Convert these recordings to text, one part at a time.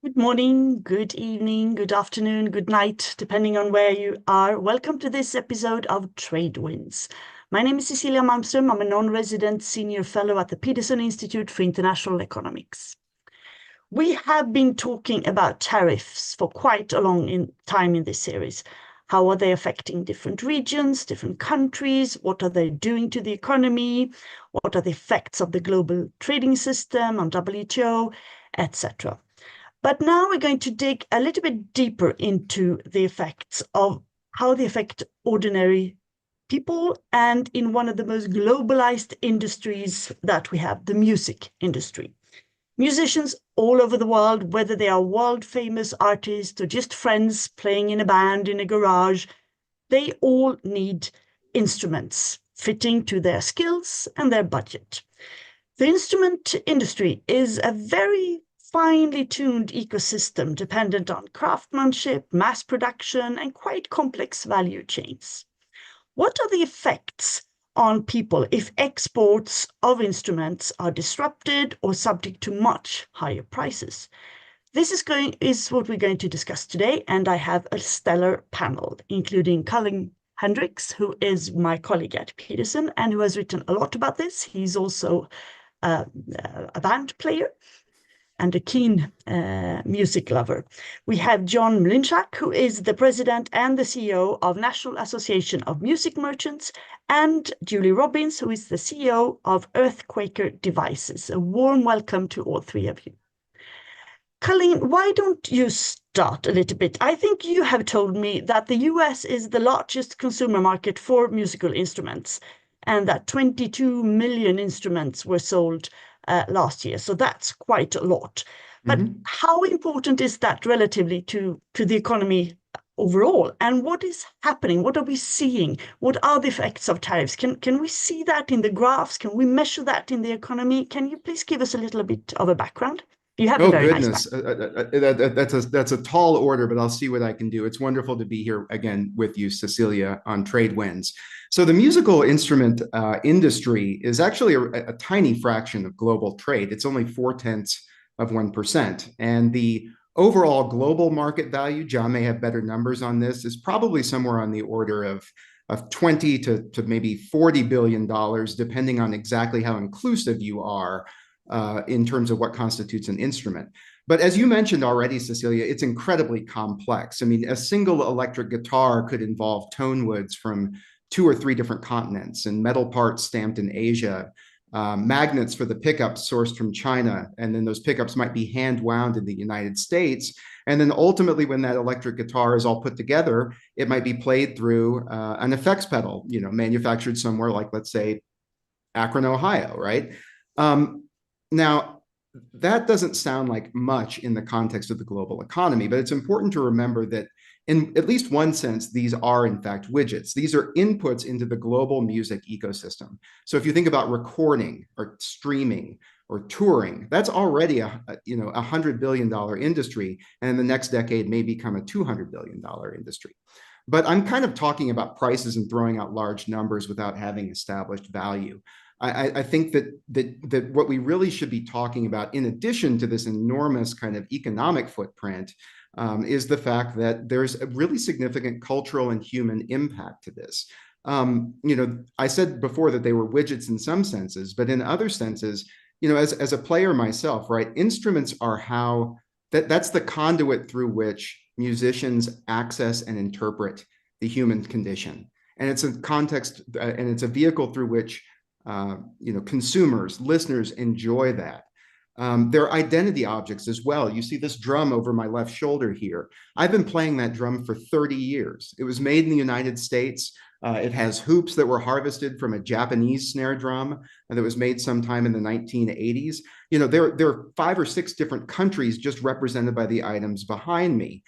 Good morning, good evening, good afternoon, good night, depending on where you are. Welcome to this episode of Trade Winds. My name is Cecilia Malmström. I'm a non-resident senior fellow at the Peterson Institute for International Economics. We have been talking about tariffs for quite a long time in this series. How are they affecting different regions, different countries? What are they doing to the economy? What are the effects of the global trading system on WTO, etc.? But now we're going to dig a little bit deeper into the effects of how they affect ordinary people and in one of the most globalized industries that we have, the music industry. Musicians all over the world, whether they are world famous artists or just friends playing in a band in a garage, they all need instruments fitting to their skills and their budget. The instrument industry is a very finely tuned ecosystem dependent on craftsmanship, mass production, and quite complex value chains. What are the effects on people if exports of instruments are disrupted or subject to much higher prices? This is what we're going to discuss today, and I have a stellar panel, including Colin Hendricks, who is my colleague at Peterson and who has written a lot about this. He's also a band player and a keen music lover. We have John Mlinchak, who is the president and the CEO of National Association of Music Merchants, and Julie Robbins, who is the CEO of Earthquaker Devices. A warm welcome to all three of you. Colleen, why don't you start a little bit? I think you have told me that the US is the largest consumer market for musical instruments and that 22 million instruments were sold last year. So that's quite a lot. But how important is that relatively to the economy overall? And what is happening? What are we seeing? What are the effects of tariffs? Can we see that in the graphs? Can we measure that in the economy? Can you please give us a little bit of a background? You have a very nice that's a tall order, but I'll see what I can do. It's wonderful to be here again with you, Cecilia, on Trade Winds. So the musical instrument industry is actually a tiny fraction of global trade. It's only 0.4%. And the overall global market value, John may have better numbers on this, is probably somewhere on the order of 20 to maybe $40 billion, depending on exactly how inclusive you are in terms of what constitutes an instrument. But as you mentioned already, Cecilia, it's incredibly complex. I mean, a single electric guitar could involve tone woods from 2 or 3 different continents and metal parts stamped in Asia, magnets for the pickups sourced from China, and then those pickups might be hand wound in the United States. And then ultimately, when that electric guitar is all put together, it might be played through an effects pedal, manufactured somewhere like, let's say, Akron, Ohio, right? Now, that doesn't sound like much in the context of the global economy, but it's important to remember that in at least one sense, these are in fact widgets. These are inputs into the global music ecosystem. So if you think about recording or streaming or touring, that's already a $100 billion industry, and in the next decade may become a $200 billion industry. But I'm kind of talking about prices and throwing out large numbers without having established value. I think that what we really should be talking about, in addition to this enormous kind of economic footprint, is the fact that there's a really significant cultural and human impact to this. I said before that they were widgets in some senses, but in other senses, as a player myself, right, instruments are that's the conduit through which musicians access and interpret the human condition. And it's a context, and it's a vehicle through which consumers, listeners enjoy that. They're identity objects as well. You see this drum over my left shoulder here. I've been playing that drum for 30 years. It was made in the United States. It has hoops that were harvested from a Japanese snare drum that was made sometime in the 1980s. There are 5 or 6 different countries just represented by the items behind me.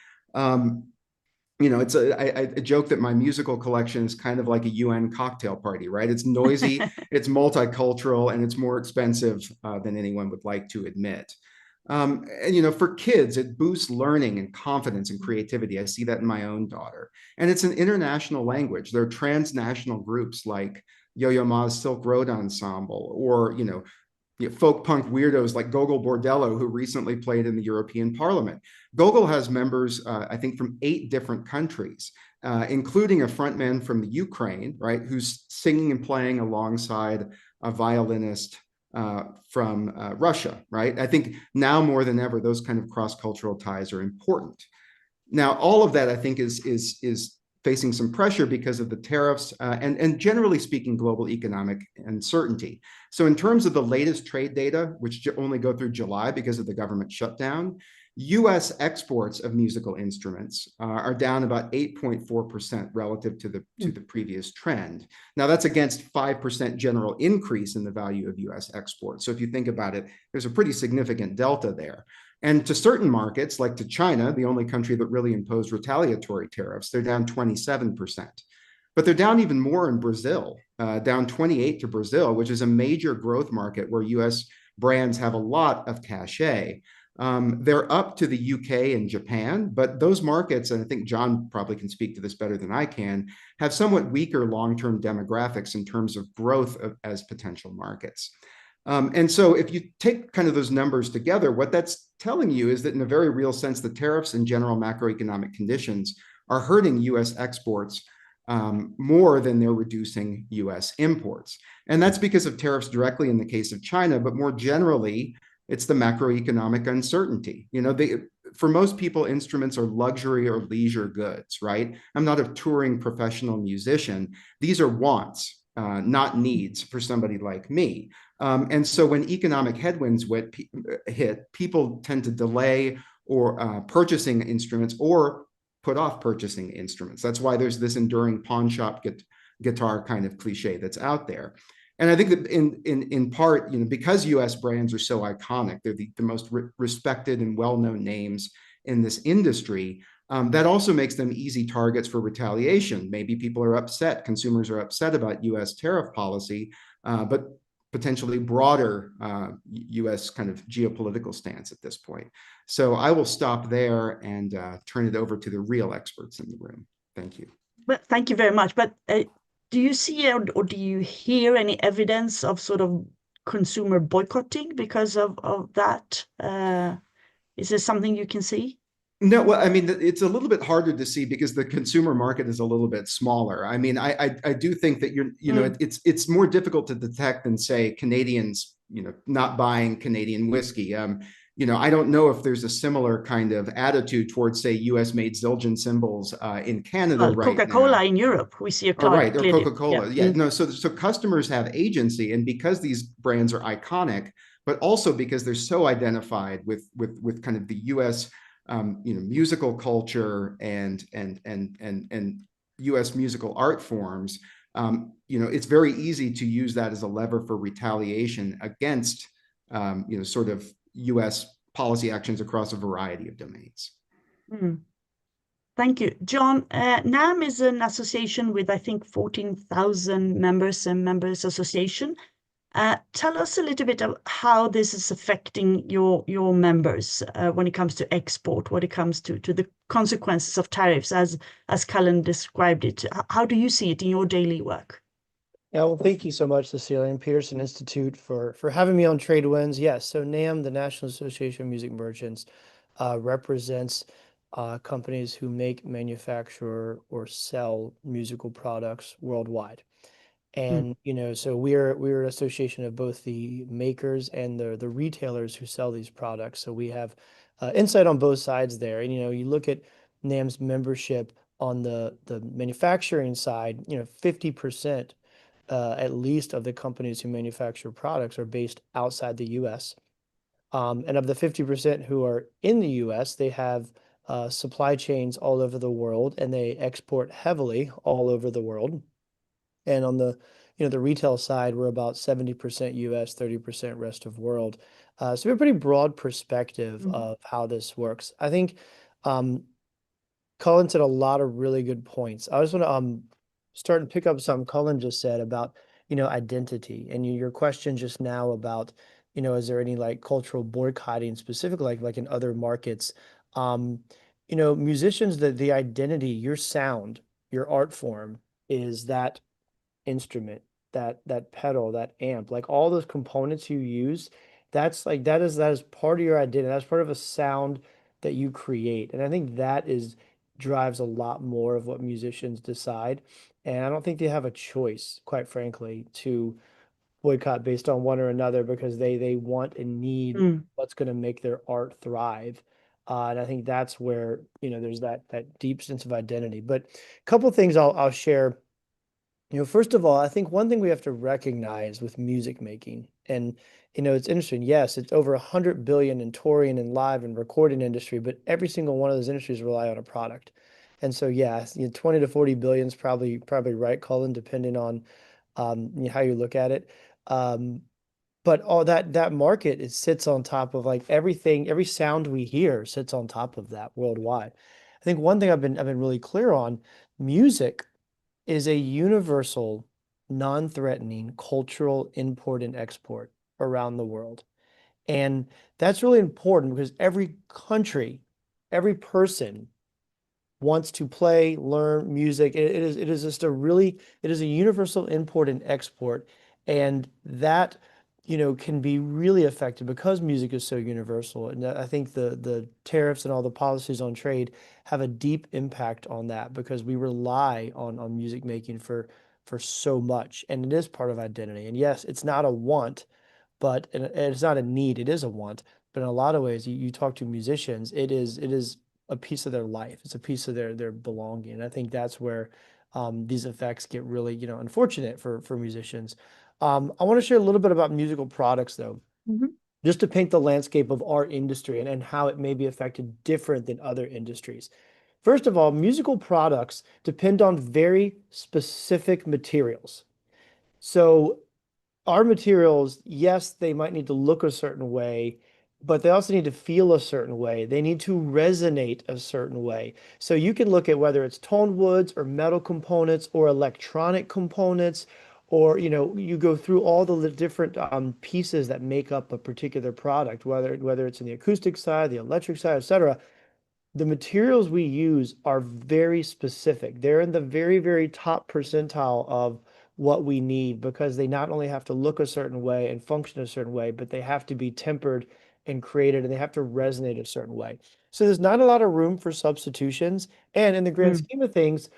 It's a joke that my musical collection is kind of like a UN cocktail party, right? It's noisy, it's multicultural, and it's more expensive than anyone would like to admit. For kids, it boosts learning and confidence and creativity. I see that in my own daughter. And it's an international language. There are transnational groups like Yo-Yo Ma's Silk Road Ensemble, or, folk punk weirdos like Gogol Bordello, who recently played in the European Parliament. Gogol has members, I think, from 8 different countries, including a frontman from the Ukraine, right, who's singing and playing alongside a violinist from Russia, right? I think now more than ever, those kind of cross-cultural ties are important. Now, all of that, I think, is facing some pressure because of the tariffs and generally speaking, global economic uncertainty. So in terms of the latest trade data, which only go through July because of the government shutdown, US exports of musical instruments are down about 8.4% relative to the previous trend. Now that's against 5% general increase in the value of US exports. So if you think about it, there's a pretty significant delta there. And to certain markets, like to China, the only country that really imposed retaliatory tariffs, they're down 27%. But they're down even more in Brazil, down 28 to Brazil, which is a major growth market where US brands have a lot of cachet. They're up to the UK and Japan, but those markets, and I think John probably can speak to this better than I can, have somewhat weaker long-term demographics in terms of growth as potential markets. And so if you take kind of those numbers together, what that's telling you is that in a very real sense, the tariffs and general macroeconomic conditions are hurting US exports more than they're reducing US imports. And that's because of tariffs directly in the case of China, but more generally, it's the macroeconomic uncertainty. For most people, instruments are luxury or leisure goods, right? I'm not a touring professional musician. These are wants, not needs for somebody like me. And so when economic headwinds hit, people tend to delay or purchasing instruments or put off purchasing instruments. That's why there's this enduring pawn shop guitar kind of cliche that's out there. And I think that in part, because US brands are so iconic, they're the most respected and well-known names in this industry, that also makes them easy targets for retaliation. Maybe people are upset, consumers are upset about US tariff policy, but potentially broader US kind of geopolitical stance at this point. So I will stop there and turn it over to the real experts in the room. Thank you. But thank you very much. But do you see or do you hear any evidence of sort of consumer boycotting because of that? Is there something you can see? No, well, I mean, it's a little bit harder to see because the consumer market is a little bit smaller. I mean, I do think that it's more difficult to detect than say Canadians, not buying Canadian whiskey. I don't know if there's a similar kind of attitude towards, say, US made Zildjian cymbals in Canada Well, right Coca-Cola now. in Europe, we see a Or right, or clearly. Coca-Cola. Yeah, no, so customers have agency, and because these brands are iconic, but also because they're so identified with kind of the US musical culture and U.S. musical art forms, it's very easy to use that as a lever for retaliation against, sort of U.S. policy actions across a variety of domains. Mm. Thank you. John, NAM is an association with, I think, 14,000 members and members association. Tell us a little bit of how this is affecting your members when it comes to export, when it comes to the consequences of tariffs, as Cullen described it. How do you see it in your daily work? Yeah, well, thank you so much, Cecilia and Peterson Institute for having me on TradeWinds. Yes, so NAM, the National Association of Music Merchants, represents companies who make, manufacture, or sell musical products worldwide. And so we're an association of both the makers and the retailers who sell these products. So we have insight on both sides there. And you look at NAM's membership on the manufacturing side, 50% at least of the companies who manufacture products are based outside the U.S. And of the 50% who are in the U.S., they have supply chains all over the world, and they export heavily all over the world. And on the retail side, we're about 70% US, 30% rest of world. So we have a pretty broad perspective of how this works. I think Cullen said a lot of really good points. I just want to start and pick up something Cullen just said about, identity. And your question just now about, is there any like cultural boycotting specifically like in other markets? Musicians, the identity, your sound, your art form is that instrument. that pedal, that amp, like all those components you use, that is part of your identity. That's part of a sound that you create. And I think that is drives a lot more of what musicians decide. And I don't think they have a choice, quite frankly, to boycott based on one or another because they want and need Mm. what's going to make their art thrive. And I think that's where, there's that deep sense of identity. But a couple of things I'll share. First of all, I think one thing we have to recognize with music making, and it's interesting. Yes, it's over 100 billion in touring and live and recording industry, but every single one of those industries rely on a product. And so, yeah, 20 to 40 billion is probably right, Colin, depending on how you look at it. Um, but all that market sits on top of like everything, every sound we hear sits on top of that worldwide. I think one thing I've been really clear on, music is a universal, non-threatening cultural import and export around the world. And that's really important because every country, every person wants to play, learn music. It is just it is a universal import and export. And that, can be really affected because music is so universal. And I think the tariffs and all the policies on trade have a deep impact on that because we rely on music making for so much. And it is part of identity. And yes, it's not a want, but and it's not a need, it is a want. But in a lot of ways, you talk to musicians, it is a piece of their life. It's a piece of their belonging. And I think that's where these effects get really, unfortunate for musicians. I want to share a little bit about musical products, though, Mhm. just to paint the landscape of our industry and how it may be affected different than other industries. First of all, musical products depend on very specific materials. So our materials, yes, they might need to look a certain way, but they also need to feel a certain way. They need to resonate a certain way. So you can look at whether it's toned woods or metal components or electronic components, or you go through all the different pieces that make up a particular product, whether it's in the acoustic side, the electric side, etc. The materials we use are very specific. They're in the very, very top percentile of what we need because they not only have to look a certain way and function a certain way, but they have to be tempered and created and they have to resonate a certain way. So there's not a lot of room for substitutions. And in the grand Mm. scheme of things,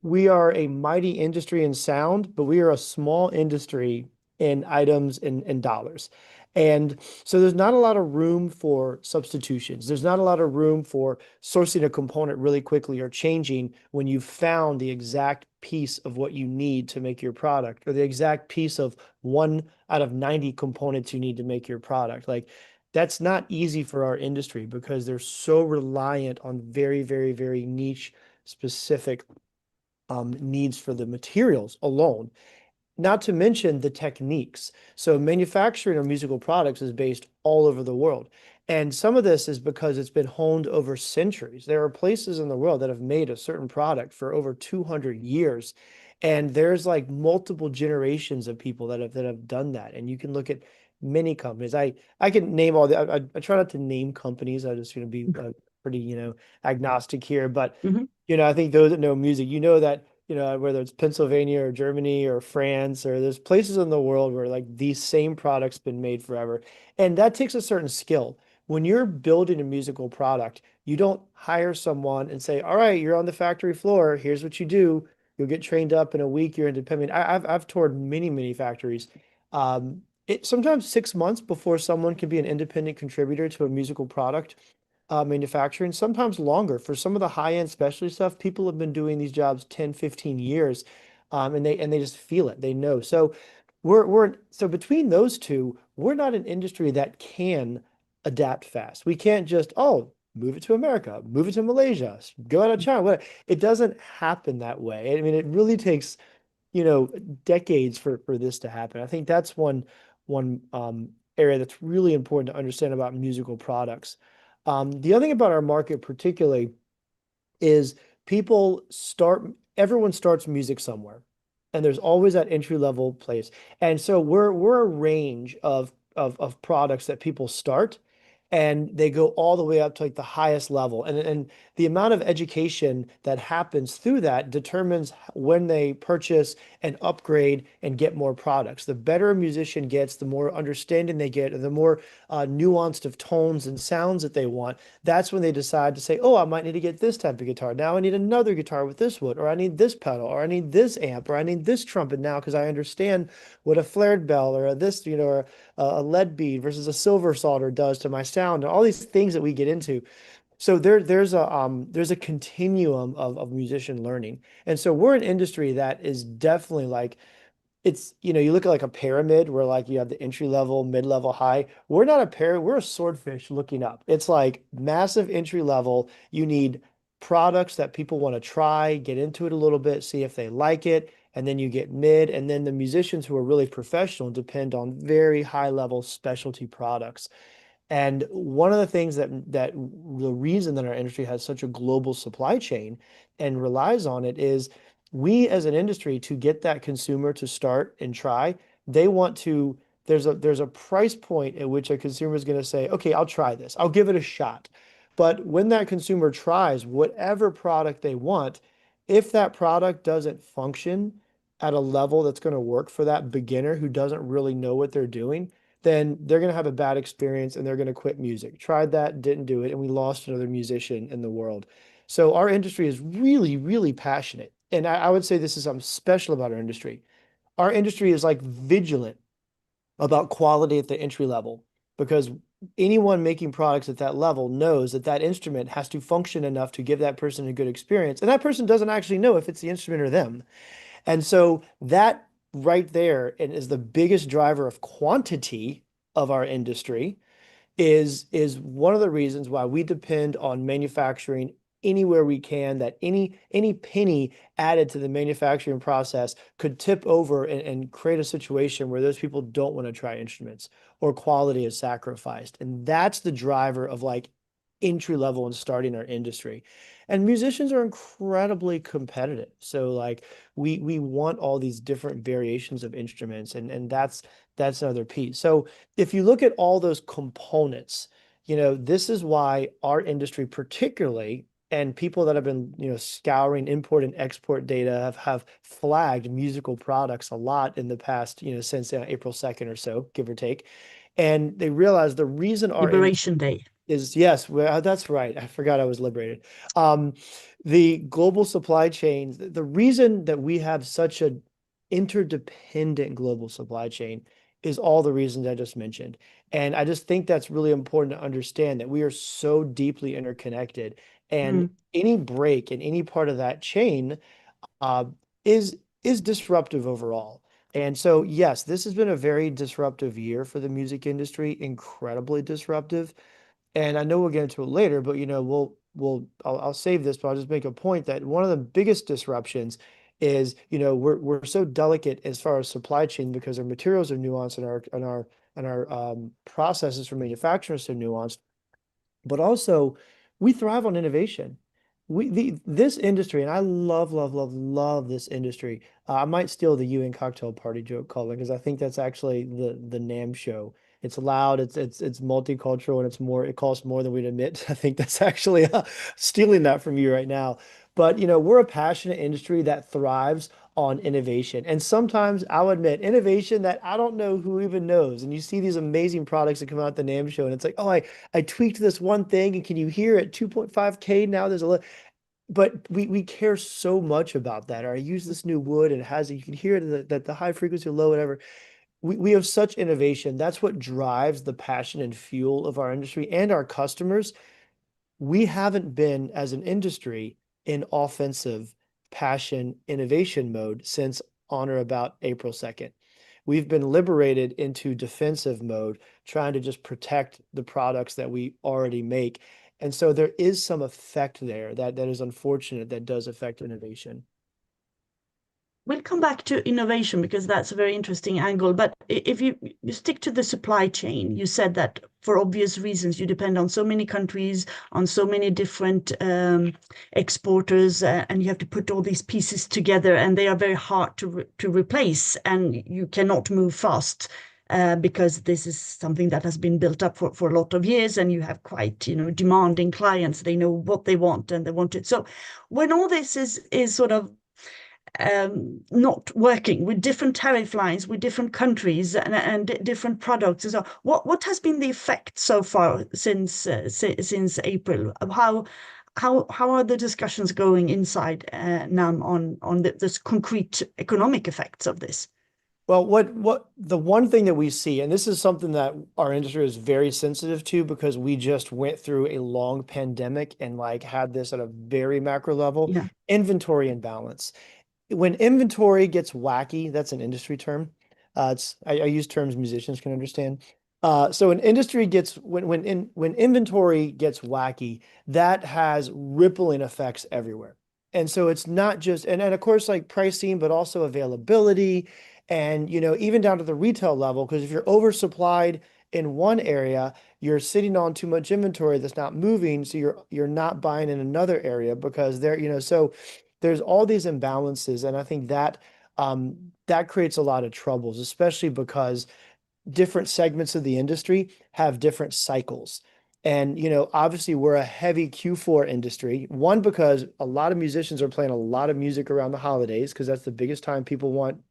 we are a mighty industry in sound, but we are a small industry in items and dollars. And so there's not a lot of room for substitutions. There's not a lot of room for sourcing a component really quickly or changing when you've found the exact piece of what you need to make your product or the exact piece of one out of 90 components you need to make your product. Like that's not easy for our industry because they're so reliant on very, very, very niche specific needs for the materials alone, not to mention the techniques. So manufacturing of musical products is based all over the world. And some of this is because it's been honed over centuries. There are places in the world that have made a certain product for over 200 years. And there's like multiple generations of people that have done that. And you can look at many companies. I can name all the I try not to name companies. I just going to be pretty, agnostic here. But Mhm. I think those that know music, that whether it's Pennsylvania or Germany or France, or there's places in the world where like these same products been made forever. And that takes a certain skill. When you're building a musical product, you don't hire someone and say, all right, you're on the factory floor. Here's what you do. You'll get trained up in a week. You're independent. I've toured many, many factories. It sometimes 6 months before someone can be an independent contributor to a musical product manufacturing, sometimes longer. For some of the high-end specialty stuff, people have been doing these jobs 10, 15 years, and they just feel it. They know. So so between those two, we're not an industry that can adapt fast. We can't just, oh, move it to America, move it to Malaysia, go out of China. It doesn't happen that way. I mean, it really takes, decades for this to happen. I think that's one area that's really important to understand about musical products. The other thing about our market particularly is everyone starts music somewhere, and there's always that entry level place. And so we're a range of products that people start, and they go all the way up to like the highest level. And the amount of education that happens through that determines when they purchase and upgrade and get more products. The better a musician gets, the more understanding they get, the more nuanced of tones and sounds that they want. That's when they decide to say, oh, I might need to get this type of guitar. Now I need another guitar with this wood, or I need this pedal, or I need this amp, or I need this trumpet now because I understand what a flared bell or this, or a lead bead versus a silver solder does to my sound, and all these things that we get into. So there's a continuum of musician learning. And so we're an industry that is definitely like, it's, you look at like a pyramid where like you have the entry level, mid level, high. We're not a pyramid, we're a swordfish looking up. It's like massive entry level. You need products that people want to try, get into it a little bit, see if they like it. And then you get mid, and then the musicians who are really professional depend on very high level specialty products. And one of the things that the reason that our industry has such a global supply chain and relies on it is we as an industry, to get that consumer to start and try, they want to, there's a price point at which a consumer is going to say, okay, I'll try this. I'll give it a shot. But when that consumer tries whatever product they want, if that product doesn't function at a level that's going to work for that beginner who doesn't really know what they're doing, then they're going to have a bad experience and they're going to quit music. Tried that, didn't do it, and we lost another musician in the world. So our industry is really, really passionate. And I would say this is something special about our industry. Our industry is like vigilant about quality at the entry level, because anyone making products at that level knows that that instrument has to function enough to give that person a good experience. And that person doesn't actually know if it's the instrument or them. And so that right there and is the biggest driver of quantity of our industry is one of the reasons why we depend on manufacturing anywhere we can, that any penny added to the manufacturing process could tip over and create a situation where those people don't want to try instruments or quality is sacrificed. And that's the driver of like entry level and starting our industry. And musicians are incredibly competitive. So like we want all these different variations of instruments, and that's another piece. So if you look at all those components, this is why our industry particularly, and people that have been, scouring import and export data have flagged musical products a lot in the past, since April 2nd or so, give or take. And they realize the reason our Liberation Day. is, yes, well, that's right. I forgot I was liberated. The global supply chains, the reason that we have such an interdependent global supply chain is all the reasons I just mentioned. And I just think that's really important to understand, that we are so deeply interconnected, and any break in any part of that chain uh, is disruptive overall. And so, yes, this has been a very disruptive year for the music industry, incredibly disruptive. And I know we'll get into it later, but I'll save this, but I'll just make a point that one of the biggest disruptions is, we're so delicate as far as supply chain because our materials are nuanced and our processes for manufacturing are so nuanced, but also we thrive on innovation. This industry, and I love, love, love, love this industry. I might steal the UN cocktail party joke, Colin, because I think that's actually the NAMM show. It's loud, it's multicultural, and it costs more than we'd admit. I think that's actually stealing that from you right now. But we're a passionate industry that thrives on innovation. And sometimes I'll admit innovation that I don't know who even knows. And you see these amazing products that come out at the NAMM show, and it's like, oh, I tweaked this one thing, and can you hear at 2.5K now? But we care so much about that. Or I use this new wood and you can hear it that the high frequency, low, whatever. We have such innovation. That's what drives the passion and fuel of our industry and our customers. We haven't been, as an industry, in offensive passion innovation mode since on or about April 2nd. We've been liberated into defensive mode, trying to just protect the products that we already make. And so there is some effect there that is unfortunate, that does affect innovation. We'll come back to innovation because that's a very interesting angle. But if you stick to the supply chain, you said that for obvious reasons, you depend on so many countries, on so many different exporters, and you have to put all these pieces together, and they are very hard to replace, and you cannot move fast. because this is something that has been built up for a lot of years, and you have quite, demanding clients. They know what they want and they want it. So when all this is sort of not working with different tariff lines, with different countries and different products. So what has been the effect so far since April? How are the discussions going inside NAM on this concrete economic effects of this? Well, what the one thing that we see, and this is something that our industry is very sensitive to because we just went through a long pandemic and like had this at a very macro level, Yeah. inventory imbalance. When inventory gets wacky, that's an industry term. I use terms musicians can understand. So when inventory gets wacky, that has rippling effects everywhere. And so it's not just and of course like pricing, but also availability and even down to the retail level, because if you're oversupplied in one area, you're sitting on too much inventory that's not moving, so you're not buying in another area because so there's all these imbalances, and I think that that creates a lot of troubles, especially because different segments of the industry have different cycles. And, obviously we're a heavy Q4 industry. One, because a lot of musicians are playing a lot of music around the holidays, because that's the biggest time people want,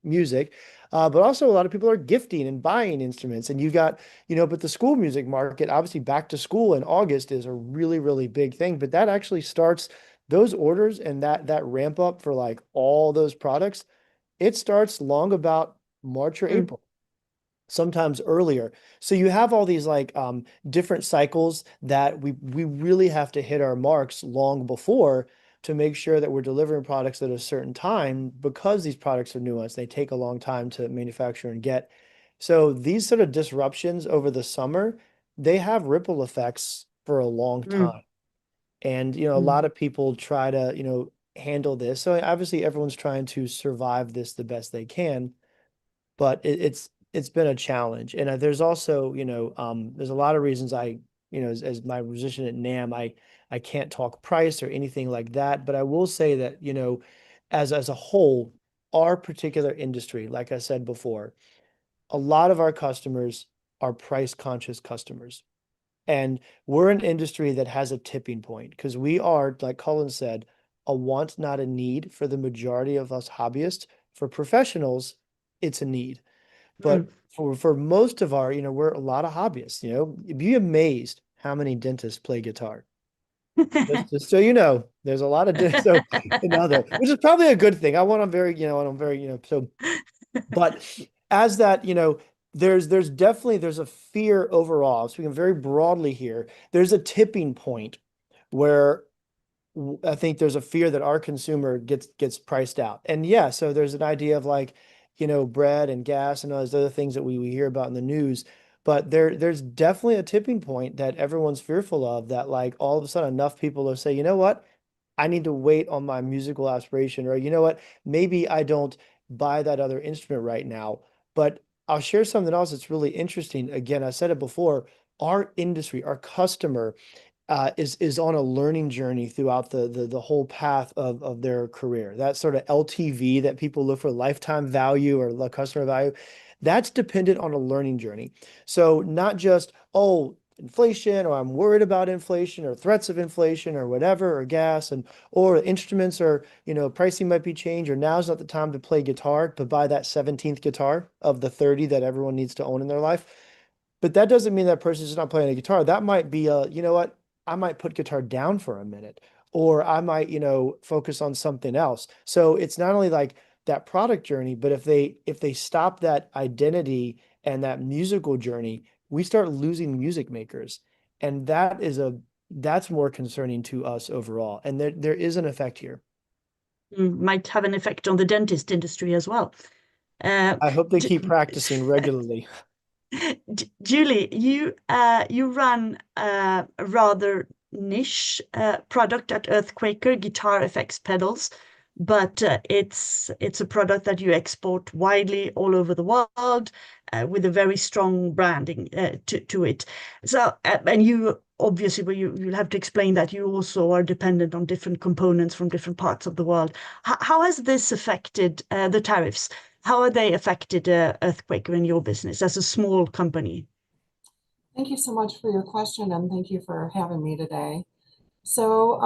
music. But also a lot of people are gifting and buying instruments. And you've got, but the school music market, obviously back to school in August is a really, really big thing. But that actually starts those orders and that ramp up for like all those products. It starts long about March or April, sometimes earlier. So you have all these like different cycles that we really have to hit our marks long before to make sure that we're delivering products at a certain time, because these products are nuanced. They take a long time to manufacture and get. So these sort of disruptions over the summer, they have ripple effects for a long time. And, a lot of people try to, handle this. So obviously everyone's trying to survive this the best they can, but it's been a challenge. And there's also, there's a lot of reasons as my position at NAM, I can't talk price or anything like that. But I will say that, as a whole, our particular industry, like I said before, a lot of our customers are price conscious customers. And we're an industry that has a tipping point because we are, like Cullen said, a want, not a need for the majority of us hobbyists. For professionals, it's a need. But for most of our, we're a lot of hobbyists, you'd be amazed how many dentists play guitar. Just so you know, there's a lot of so which is probably a good thing. I'm very, so but as that, there's definitely there's a fear overall. Speaking very broadly here, there's a tipping point where I think there's a fear that our consumer gets priced out. And yeah, so there's an idea of like, bread and gas and all those other things that we hear about in the news. But there's definitely a tipping point that everyone's fearful of, that like all of a sudden enough people will say, you know what, I need to wait on my musical aspiration, or you know what, maybe I don't buy that other instrument right now. But I'll share something else that's really interesting. Again, I said it before, our industry, our customer is on a learning journey throughout the whole path of their career. That sort of LTV that people look for, lifetime value or customer value, that's dependent on a learning journey. So not just, oh, inflation, or I'm worried about inflation or threats of inflation or whatever, or gas, or instruments, or pricing might be changed, or now's not the time to play guitar, but buy that 17th guitar of the 30 that everyone needs to own in their life. But that doesn't mean that person's just not playing a guitar. That might be you know what, I might put guitar down for a minute, or I might, focus on something else. So it's not only like that product journey, but if they stop that identity and that musical journey, we start losing music makers. And that's more concerning to us overall. And there is an effect here. Might have an effect on the dentist industry as well. I hope they keep practicing regularly. Julie, you run a rather niche product at Earthquaker, guitar effects pedals, but it's a product that you export widely all over the world with a very strong branding to it. So and you obviously, but you'll have to explain that you also are dependent on different components from different parts of the world. How has this affected the tariffs? how are they affected earthquake in your business as a small company? Thank you so much for your question, and thank you for having me today. So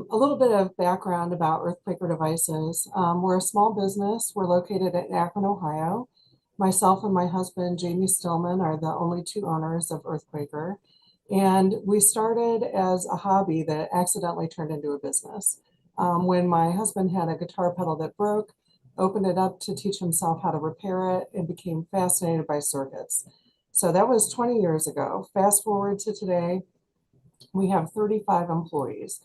a little bit of background about Earthquaker Devices. We're a small business. We're located in Akron, Ohio. Myself and my husband, Jamie Stillman, are the only two owners of Earthquaker. And we started as a hobby that accidentally turned into a business. When my husband had a guitar pedal that broke, opened it up to teach himself how to repair it, and became fascinated by circuits. So that was 20 years ago. Fast forward to today, we have 35 employees.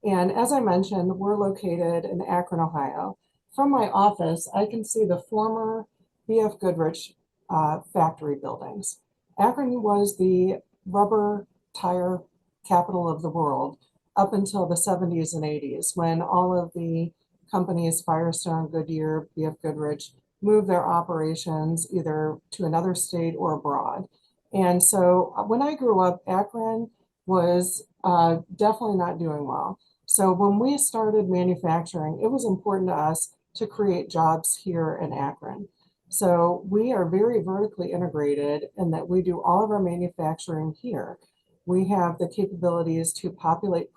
And as I mentioned, we're located in Akron, Ohio. From my office, I can see the former B.F. Goodrich factory buildings. Akron was the rubber tire capital of the world up until the 70s and 80s, when all of the companies, Firestone, Goodyear, B.F. Goodrich, moved their operations either to another state or abroad. And so when I grew up, Akron was definitely not doing well. So when we started manufacturing, it was important to us to create jobs here in Akron. So we are very vertically integrated in that we do all of our manufacturing here. We have the capabilities to populate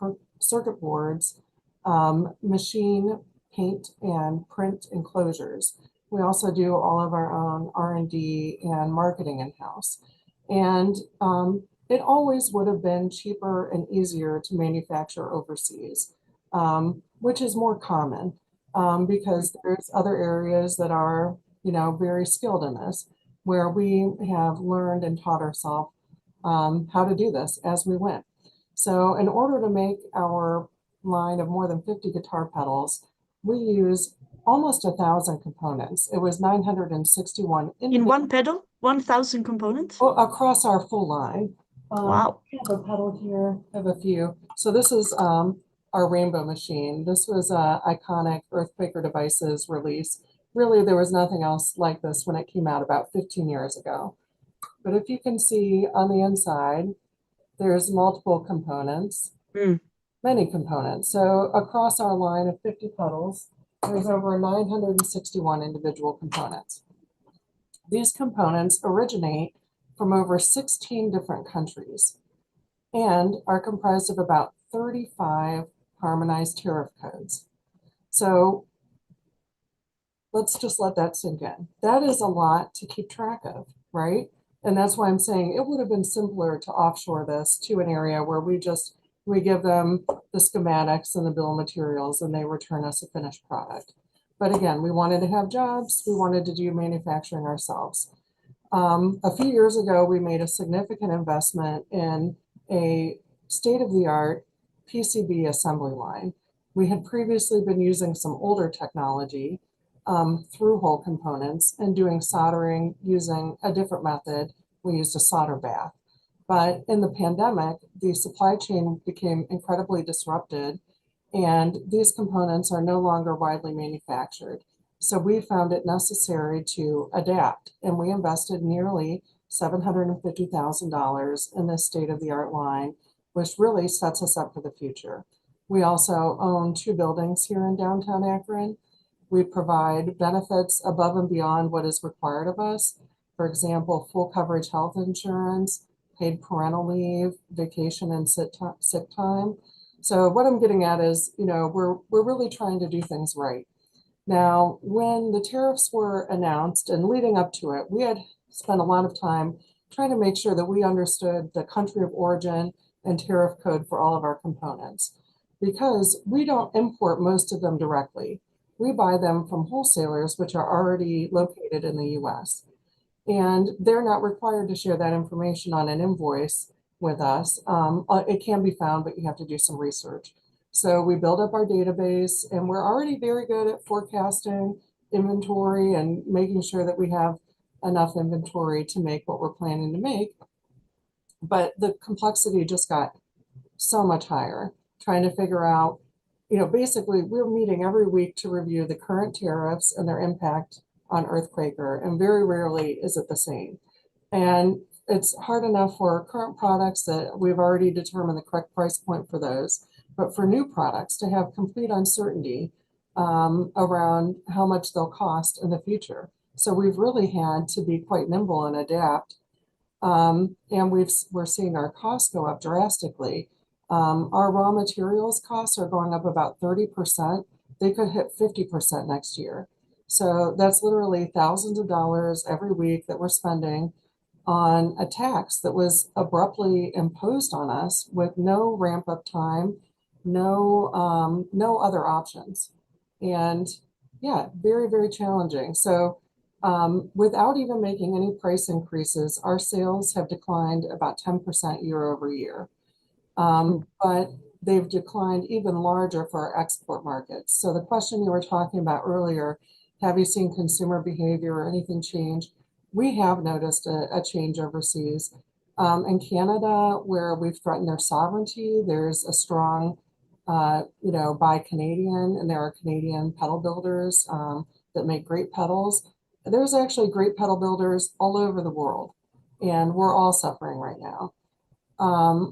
circuit boards, machine, paint, and print enclosures. We also do all of our own R&D and marketing in-house. And it always would have been cheaper and easier to manufacture overseas, which is more common because there's other areas that are, very skilled in this, where we have learned and taught ourselves how to do this as we went. So in order to make our line of more than 50 guitar pedals, we use almost 1,000 components. It was 961 in one pedal, 1,000 components? Across our full line. Wow. I have a pedal here, I have a few. So this is our rainbow machine. This was an iconic Earthquaker Devices release. Really, there was nothing else like this when it came out about 15 years ago. But if you can see on the inside, there's multiple components, many components. So across our line of 50 pedals, there's over 961 individual components. These components originate from over 16 different countries and are comprised of about 35 harmonized tariff codes. So let's just let that sink in. That is a lot to keep track of, right? And that's why I'm saying it would have been simpler to offshore this to an area where we give them the schematics and the bill of materials and they return us a finished product. But again, we wanted to have jobs. We wanted to do manufacturing ourselves. A few years ago, we made a significant investment in a state-of-the-art PCB assembly line. We had previously been using some older technology through-hole components and doing soldering using a different method. We used a solder bath. But in the pandemic, the supply chain became incredibly disrupted, and these components are no longer widely manufactured. So we found it necessary to adapt, and we invested nearly $750,000 in this state-of-the-art line, which really sets us up for the future. We also own 2 buildings here in downtown Akron. We provide benefits above and beyond what is required of us. For example, full coverage health insurance, paid parental leave, vacation and sick time. So what I'm getting at is, we're really trying to do things right. Now, when the tariffs were announced and leading up to it, we had spent a lot of time trying to make sure that we understood the country of origin and tariff code for all of our components, because we don't import most of them directly. We buy them from wholesalers, which are already located in the US. And they're not required to share that information on an invoice with us. It can be found, but you have to do some research. So we build up our database, and we're already very good at forecasting inventory and making sure that we have enough inventory to make what we're planning to make. But the complexity just got so much higher, trying to figure out, basically we're meeting every week to review the current tariffs and their impact on Earthquaker, and very rarely is it the same. And it's hard enough for current products that we've already determined the correct price point for those, but for new products to have complete uncertainty around how much they'll cost in the future. So we've really had to be quite nimble and adapt. And we're seeing our costs go up drastically. Our raw materials costs are going up about 30%. They could hit 50% next year. So that's literally thousands of dollars every week that we're spending on a tax that was abruptly imposed on us with no ramp up time, no other options. And yeah, very, very challenging. So without even making any price increases, our sales have declined about 10% year over year. But they've declined even larger for our export markets. So the question you were talking about earlier, have you seen consumer behavior or anything change? We have noticed a change overseas. In Canada, where we've threatened their sovereignty, there's a strong, buy Canadian, and there are Canadian pedal builders that make great pedals. There's actually great pedal builders all over the world, and we're all suffering right now.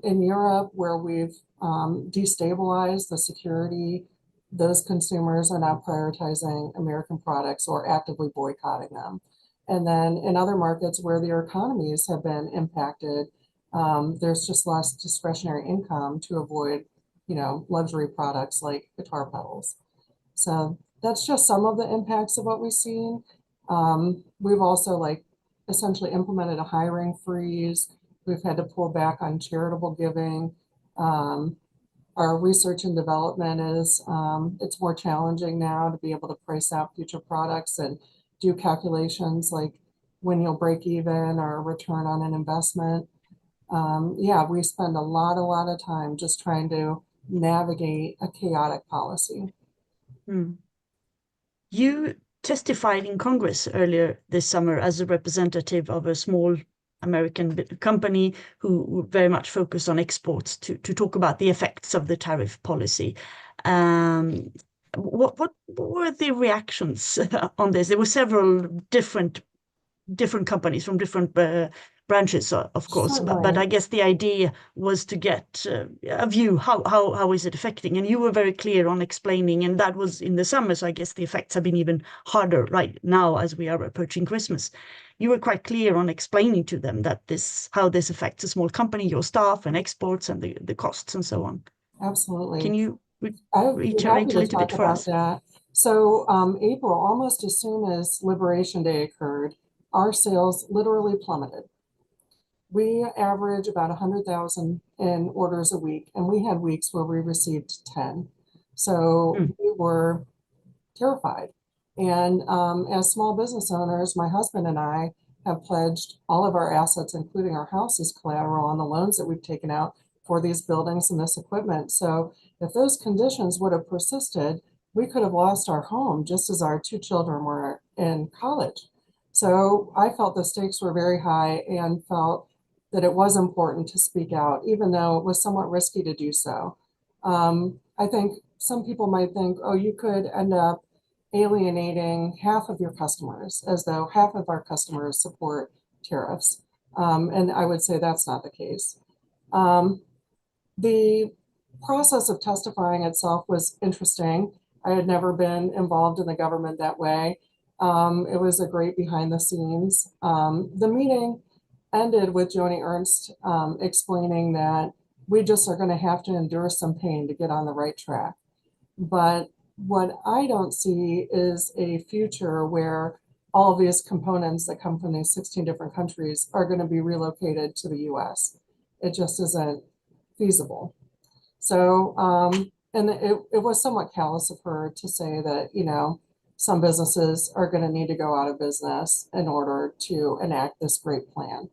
In Europe, where we've destabilized the security, those consumers are now prioritizing American products or actively boycotting them. And then in other markets where their economies have been impacted, there's just less discretionary income to avoid, luxury products like guitar pedals. So that's just some of the impacts of what we've seen. We've also essentially implemented a hiring freeze. We've had to pull back on charitable giving. Our research and development is, it's more challenging now to be able to price out future products and do calculations like when you'll break even or return on an investment. We spend a lot of time just trying to navigate a chaotic policy. You testified in Congress earlier this summer as a representative of a small American company who very much focus on exports to talk about the effects of the tariff policy. What were the reactions on this? There were several different companies from different branches, of course, but I guess the idea was to get a view, how is it affecting? And you were very clear on explaining, and that was in the summer, so I guess the effects have been even harder right now as we are approaching Christmas. You were quite clear on explaining to them that how this affects a small company, your staff and exports and the costs and so on. Absolutely. Can you reiterate a little bit for us? That. So April, almost as soon as Liberation Day occurred, our sales literally plummeted. We average about 100,000 in orders a week, and we had weeks where we received 10. So we were terrified. And as small business owners, my husband and I have pledged all of our assets, including our house, as collateral on the loans that we've taken out for these buildings and this equipment. So if those conditions would have persisted, we could have lost our home just as our 2 children were in college. So I felt the stakes were very high and felt that it was important to speak out, even though it was somewhat risky to do so. I think some people might think, oh, you could end up alienating half of your customers, as though half of our customers support tariffs. And I would say that's not the case. The process of testifying itself was interesting. I had never been involved in the government that way. It was a great behind the scenes. The meeting ended with Joni Ernst explaining that we just are going to have to endure some pain to get on the right track. But what I don't see is a future where all of these components that come from these 16 different countries are going to be relocated to the US. It just isn't feasible. So, and it was somewhat callous of her to say that, some businesses are going to need to go out of business in order to enact this great plan.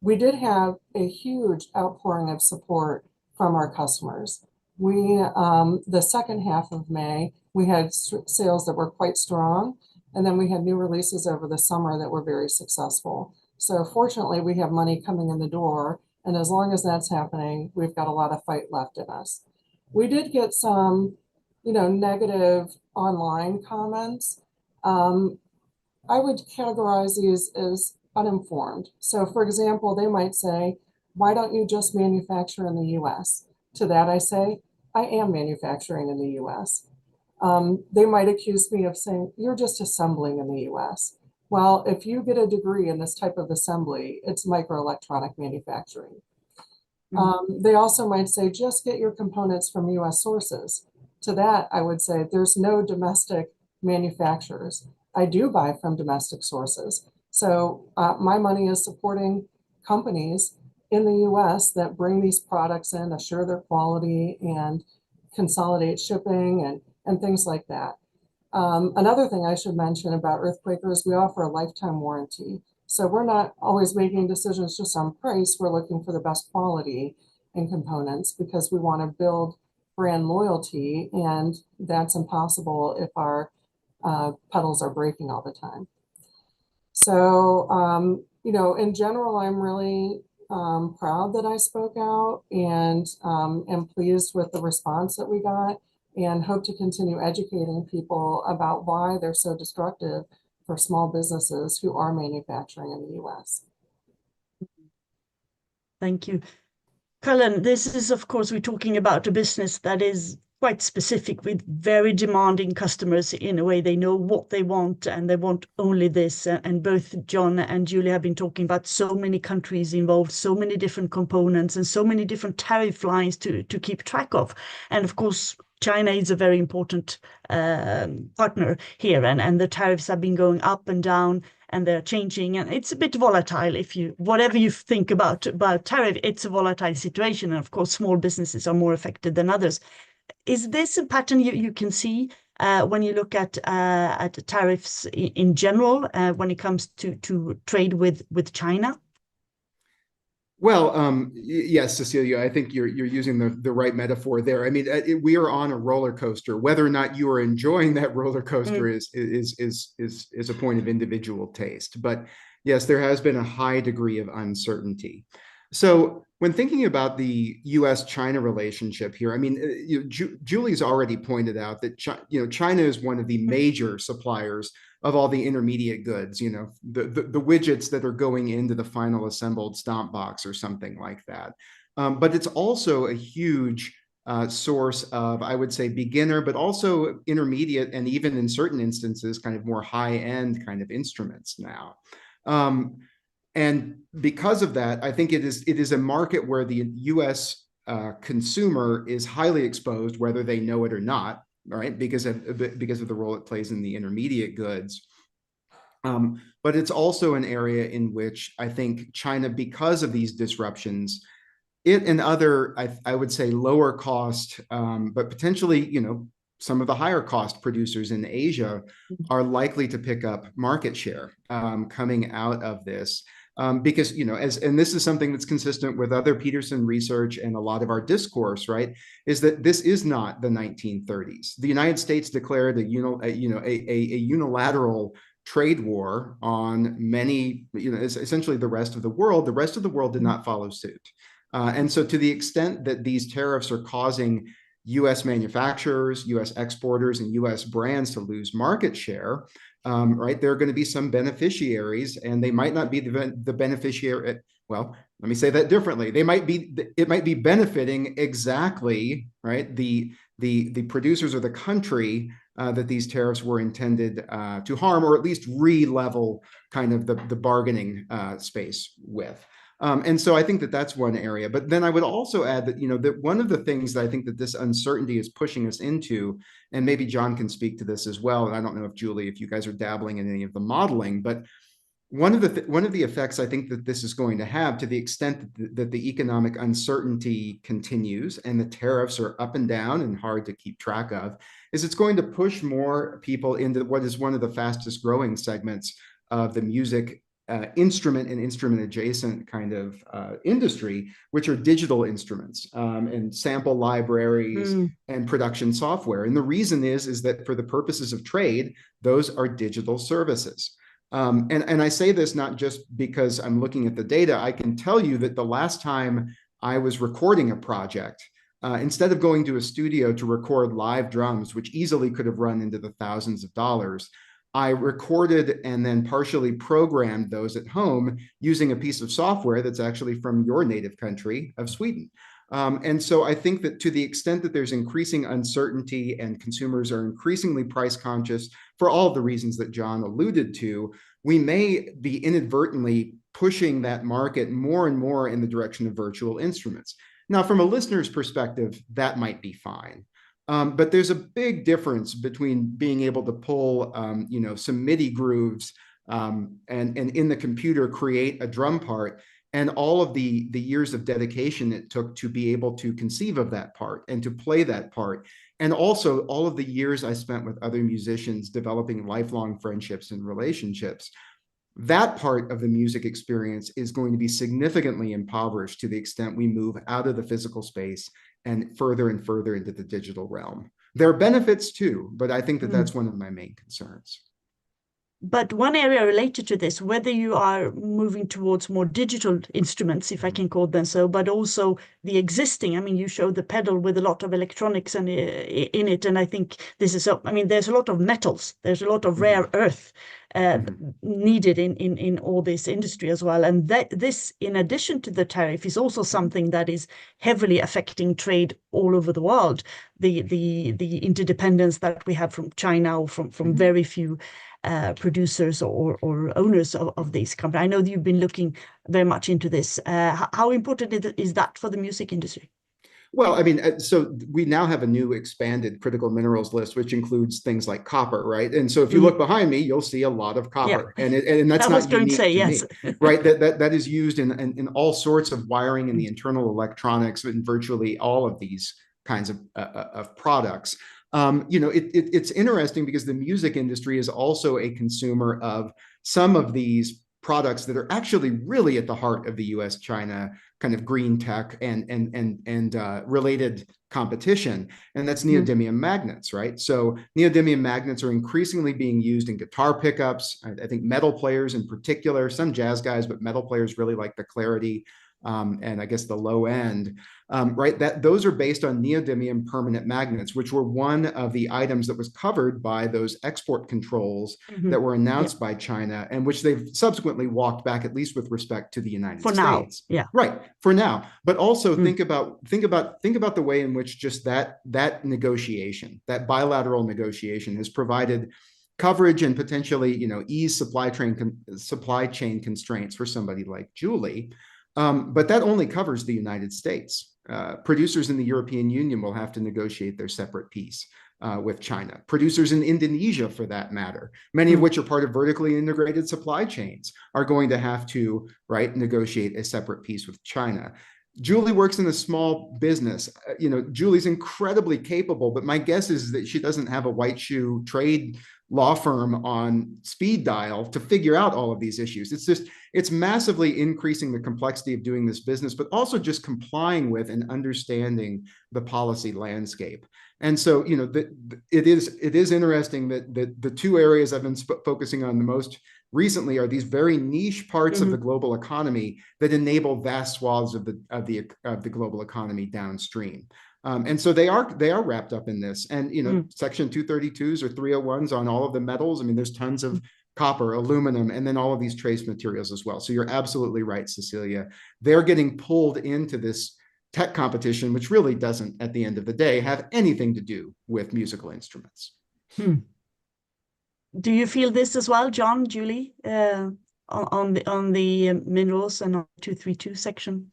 We did have a huge outpouring of support from our customers. The second half of May, we had sales that were quite strong, and then we had new releases over the summer that were very successful. So fortunately, we have money coming in the door, and as long as that's happening, we've got a lot of fight left in us. We did get some, negative online comments. I would categorize these as uninformed. So for example, they might say, why don't you just manufacture in the US? To that I say, I am manufacturing in the US. they might accuse me of saying, you're just assembling in the US. Well, if you get a degree in this type of assembly, it's microelectronic manufacturing. They also might say, just get your components from US sources. To that, I would say there's no domestic manufacturers. I do buy from domestic sources. So my money is supporting companies in the US that bring these products in, assure their quality, and consolidate shipping and things like that. Another thing I should mention about Earthquaker is we offer a lifetime warranty. So we're not always making decisions just on price. We're looking for the best quality in components because we want to build brand loyalty, and that's impossible if our pedals are breaking all the time. So, in general, I'm really proud that I spoke out and am pleased with the response that we got, and hope to continue educating people about why they're so destructive for small businesses who are manufacturing in the US. Thank you. Cullen, this is, of course, we're talking about a business that is quite specific with very demanding customers in a way. They know what they want and they want only this. And both John and Julie have been talking about so many countries involved, so many different components and so many different tariff lines to keep track of. And of course, China is a very important partner here, and the tariffs have been going up and down, and they're changing, and it's a bit volatile. Whatever you think about tariff, it's a volatile situation, and of course, small businesses are more affected than others. Is this a pattern you can see when you look at tariffs in general when it comes to trade with China? Well, yes, Cecilia, I think you're using the right metaphor there. I mean, we are on a roller coaster. Whether or not you are enjoying that roller coaster is a point of individual taste. But yes, there has been a high degree of uncertainty. So when thinking about the U.S.-China relationship here, I mean, Julie's already pointed out that China is one of the major suppliers of all the intermediate goods, the widgets that are going into the final assembled stomp box or something like that. But it's also a huge source of, I would say, beginner, but also intermediate, and even in certain instances, kind of more high-end kind of instruments now. And because of that, I think it is a market where the U.S. Consumer is highly exposed, whether they know it or not, right? Because of the role it plays in the intermediate goods. But it's also an area in which I think China, because of these disruptions, it and other, I would say, lower cost, but potentially, some of the higher cost producers in Asia are likely to pick up market share coming out of this. Because, and this is something that's consistent with other Peterson research and a lot of our discourse, right, is that this is not the 1930s. The United States declared a unilateral trade war on many, essentially the rest of the world. The rest of the world did not follow suit. And so to the extent that these tariffs are causing U.S. manufacturers, U.S. exporters, and U.S. brands to lose market share, right, there are going to be some beneficiaries, and they might not be the beneficiary. Well, let me say that differently. It might be benefiting exactly, right, the producers or the country that these tariffs were intended to harm, or at least re-level kind of the bargaining space with. And so I think that that's one area. But then I would also add that, that one of the things that I think that this uncertainty is pushing us into, and maybe John can speak to this as well, and I don't know if Julie, if you guys are dabbling in any of the modeling, but one of the effects I think that this is going to have, to the extent that the economic uncertainty continues and the tariffs are up and down and hard to keep track of, is it's going to push more people into what is one of the fastest growing segments of the music instrument and instrument adjacent kind of industry, which are digital instruments and sample libraries and production software. And the reason is that for the purposes of trade, those are digital services. And I say this not just because I'm looking at the data. I can tell you that the last time I was recording a project, instead of going to a studio to record live drums, which easily could have run into the thousands of dollars, I recorded and then partially programmed those at home using a piece of software that's actually from your native country of Sweden. And so I think that to the extent that there's increasing uncertainty and consumers are increasingly price conscious for all of the reasons that John alluded to, we may be inadvertently pushing that market more and more in the direction of virtual instruments. Now, from a listener's perspective, that might be fine. But there's a big difference between being able to pull, some MIDI grooves and in the computer create a drum part, and all of the years of dedication it took to be able to conceive of that part and to play that part. And also all of the years I spent with other musicians developing lifelong friendships and relationships. That part of the music experience is going to be significantly impoverished to the extent we move out of the physical space and further into the digital realm. There are benefits too, but I think that that's one of my main concerns. But one area related to this, whether you are moving towards more digital instruments, if I can call them so, but also the existing, I mean, you showed the pedal with a lot of electronics and in it. And I think this is, there's a lot of metals, there's a lot of rare earth needed in all this industry as well. And that this, in addition to the tariff, is also something that is heavily affecting trade all over the world. The interdependence that we have from China or from very few producers or owners of these companies. I know that you've been looking very much into this. How important is that for the music industry? Well, I mean, so we now have a new expanded critical minerals list, which includes things like copper, right? And so if you look behind me, you'll see a lot of copper, and that's not unique to me, right? That is used in all sorts of wiring in the internal electronics in virtually all of these kinds of products. It's interesting because the music industry is also a consumer of some of these products that are actually really at the heart of the US-China kind of green tech and related competition, and that's neodymium magnets, right? So neodymium magnets are increasingly being used in guitar pickups. I think metal players in particular, some jazz guys, but metal players really like the clarity and I guess the low end, right? Those are based on neodymium permanent magnets, which were one of the items that was covered by those export controls that were announced by China, and which they've subsequently walked back, at least with respect to the United States. Now, right, for now. But also think about the way in which just that negotiation, that bilateral negotiation, has provided coverage and potentially, ease supply chain constraints for somebody like Julie. But that only covers the United States. Producers in the European Union will have to negotiate their separate piece with China. Producers in Indonesia, for that matter, many of which are part of vertically integrated supply chains, are going to have to, negotiate a separate piece with China. Julie works in a small business. Julie's incredibly capable, but my guess is that she doesn't have a white shoe trade law firm on speed dial to figure out all of these issues. It's massively increasing the complexity of doing this business, but also just complying with and understanding the policy landscape. And so, it is interesting that the two areas I've been focusing on the most recently are these very niche parts of the global economy that enable vast swaths of the global economy downstream. And so they are wrapped up in this. And, Section 232s or 301s on all of the metals. I mean, there's tons of copper, aluminum, and then all of these trace materials as well. So you're absolutely right, Cecilia. They're getting pulled into this tech competition, which really doesn't, at the end of the day, have anything to do with musical instruments. Do you feel this as well, John, Julie, on the minerals and on 232 section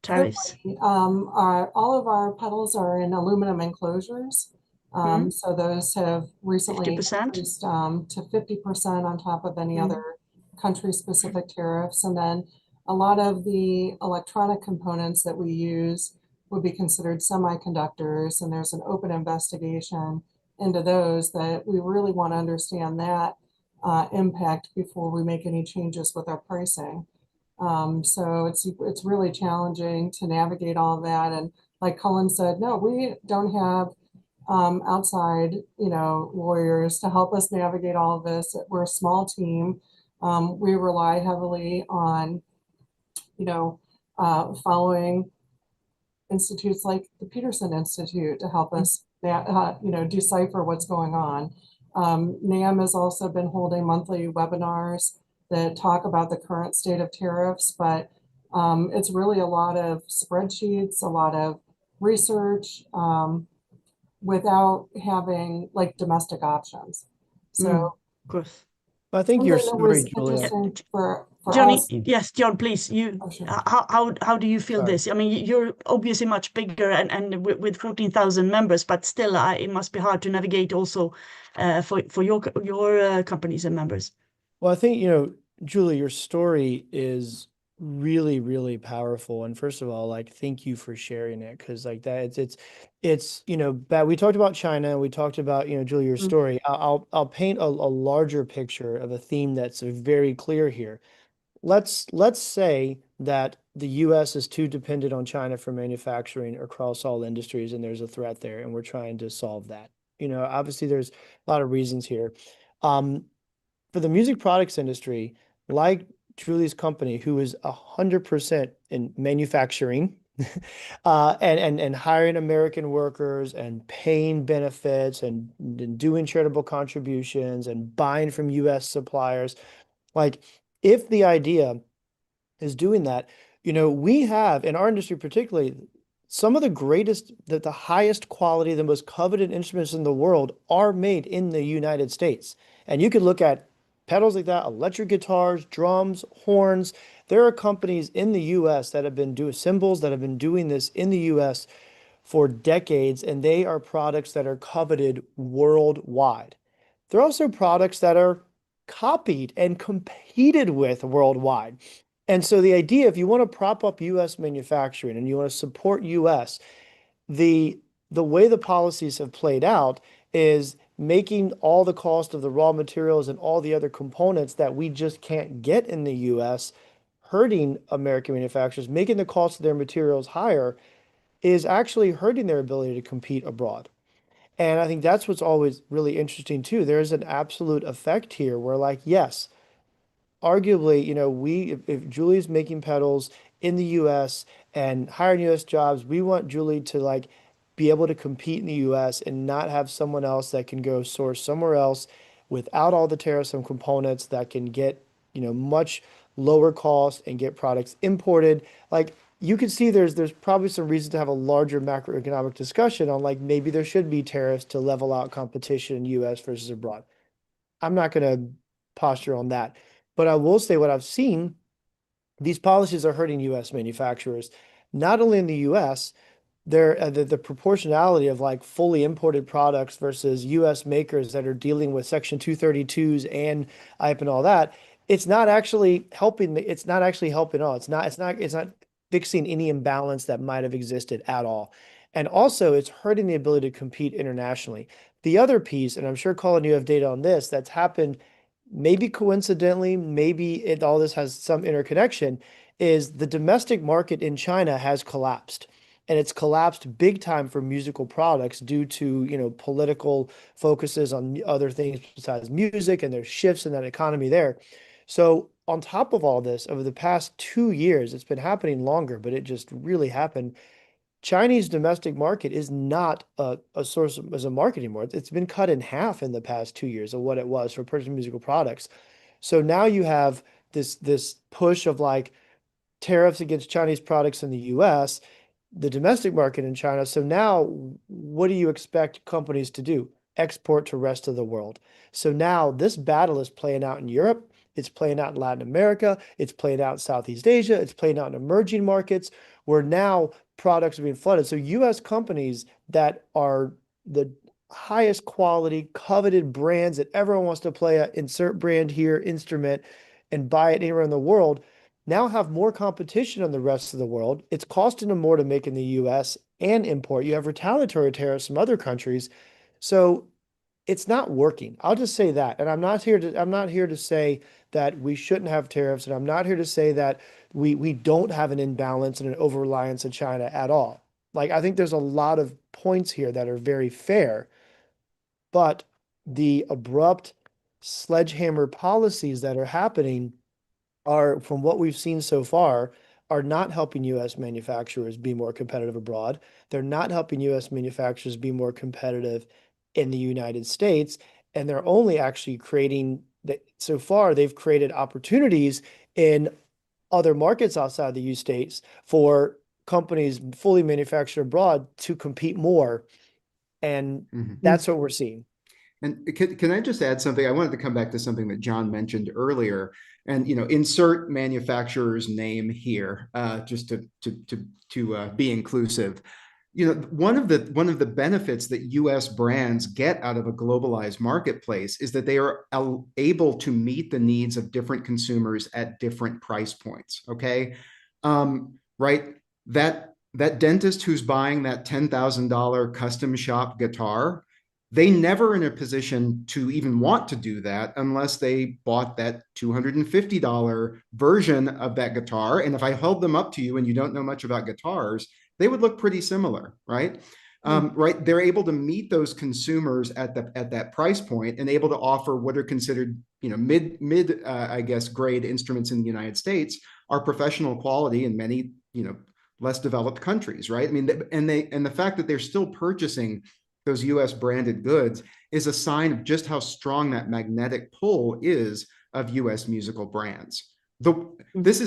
tariffs? All of our pedals are in aluminum enclosures. So those have recently 50%? increased to 50% on top of any other country-specific tariffs. And then a lot of the electronic components that we use would be considered semiconductors, and there's an open investigation into those that we really want to understand that impact before we make any changes with our pricing. So it's really challenging to navigate all of that. And like Cullen said, no, we don't have outside, lawyers to help us navigate all of this. We're a small team. We rely heavily on, following institutes like the Peterson Institute to help us, decipher what's going on. NAM has also been holding monthly webinars that talk about the current state of tariffs, but It's really a lot of spreadsheets, a lot of research, without having like domestic options. So Of course. I think your something that was story, Julia. interesting for Johnny, us. yes, John, please. Oh, sure. How do you feel Sorry. this? I mean, you're obviously much bigger and with 14,000 members, but still, it must be hard to navigate also for your companies and members. Well, I think, Julie, your story is really, really powerful. And first of all, like, thank you for sharing it, because like that, it's, bad. We talked about China, and we talked about, Julie, your story. I'll paint a larger picture of a theme that's very clear here. Let's say that the US is too dependent on China for manufacturing across all industries, and there's a threat there, and we're trying to solve that. Obviously there's a lot of reasons here. For the music products industry, like Julie's company, who is 100% in manufacturing, and hiring American workers and paying benefits and doing charitable contributions and buying from US suppliers. Like, if the idea is doing that, we have in our industry, particularly, some of the greatest, the highest quality, the most coveted instruments in the world are made in the United States. And you could look at pedals like that, electric guitars, drums, horns. There are companies in the US that have been doing cymbals, that have been doing this in the US for decades, and they are products that are coveted worldwide. They're also products that are copied and competed with worldwide. And so the idea, if you want to prop up US manufacturing and you want to support US, the way the policies have played out is making all the cost of the raw materials and all the other components that we just can't get in the US hurting American manufacturers, making the cost of their materials higher, is actually hurting their ability to compete abroad. And I think that's what's always really interesting too. There's an absolute effect here where, like, yes, arguably, if Julie's making pedals in the US and hiring US jobs, we want Julie to like be able to compete in the US and not have someone else that can go source somewhere else without all the tariffs and components, that can get, much lower cost and get products imported. Like, you can see there's probably some reason to have a larger macroeconomic discussion on, like, maybe there should be tariffs to level out competition in US versus abroad. I'm not going to posture on that. But I will say what I've seen, these policies are hurting US manufacturers, not only in the US, the proportionality of like fully imported products versus US makers that are dealing with Section 232s and IEEPA and all that. It's not actually helping. It's not actually helping at all. It's not fixing any imbalance that might have existed at all. And also it's hurting the ability to compete internationally. The other piece, and I'm sure Colin, you have data on this, that's happened maybe coincidentally, maybe all this has some interconnection, is the domestic market in China has collapsed. And it's collapsed big time for musical products due to, political focuses on other things besides music, and there's shifts in that economy there. So on top of all this, over the past 2 years, it's been happening longer, but it just really happened. Chinese domestic market is not a source as a market anymore. It's been cut in half in the past 2 years of what it was for purchasing musical products. So now you have this push of like tariffs against Chinese products in the US, the domestic market in China. So now what do you expect companies to do? Export to rest of the world. So now this battle is playing out in Europe. It's playing out in Latin America. It's playing out in Southeast Asia. It's playing out in emerging markets where now products are being flooded. So US companies that are the highest quality, coveted brands that everyone wants to play at, insert brand here, instrument, and buy it anywhere in the world, now have more competition on the rest of the world. It's costing them more to make in the US and import. You have retaliatory tariffs from other countries. So it's not working. I'll just say that. And I'm not here to say that we shouldn't have tariffs, and I'm not here to say that we don't have an imbalance and an over-reliance on China at all. Like, I think there's a lot of points here that are very fair, but the abrupt sledgehammer policies that are happening are, from what we've seen so far, are not helping US manufacturers be more competitive abroad. They're not helping US manufacturers be more competitive in the United States. And they're only actually creating that, so far they've created opportunities in other markets outside the U states for companies fully manufactured abroad to compete more. And that's what we're seeing. And can I just add something? I wanted to come back to something that John mentioned earlier, and insert manufacturer's name here, just to be inclusive. One of the benefits that U.S. brands get out of a globalized marketplace is that they are able to meet the needs of different consumers at different price points. Okay, right? That dentist who's buying that $10,000 custom shop guitar, they never in a position to even want to do that unless they bought that $250 version of that guitar. And if I held them up to you and you don't know much about guitars, they would look pretty similar, right? Right. They're able to meet those consumers at that price point and able to offer what are considered, mid I guess, grade instruments in the United States are professional quality in many, less developed countries, right? I mean, and the fact that they're still purchasing those US branded goods is a sign of just how strong that magnetic pull is of US musical brands. This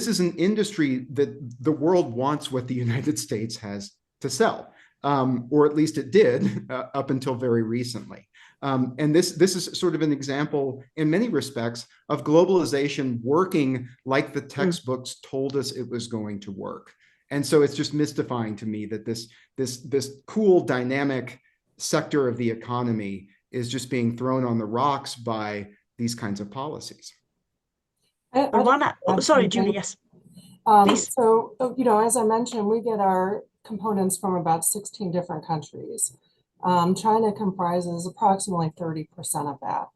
is an industry that the world wants what the United States has to sell, or at least it did up until very recently. And this is sort of an example in many respects of globalization working like the textbooks told us it was going to work. And so it's just mystifying to me that this cool, dynamic sector of the economy is just being thrown on the rocks by these kinds of policies. Sorry, Julie, yes. Please. So, as I mentioned, we get our components from about 16 different countries. China comprises approximately 30% of that.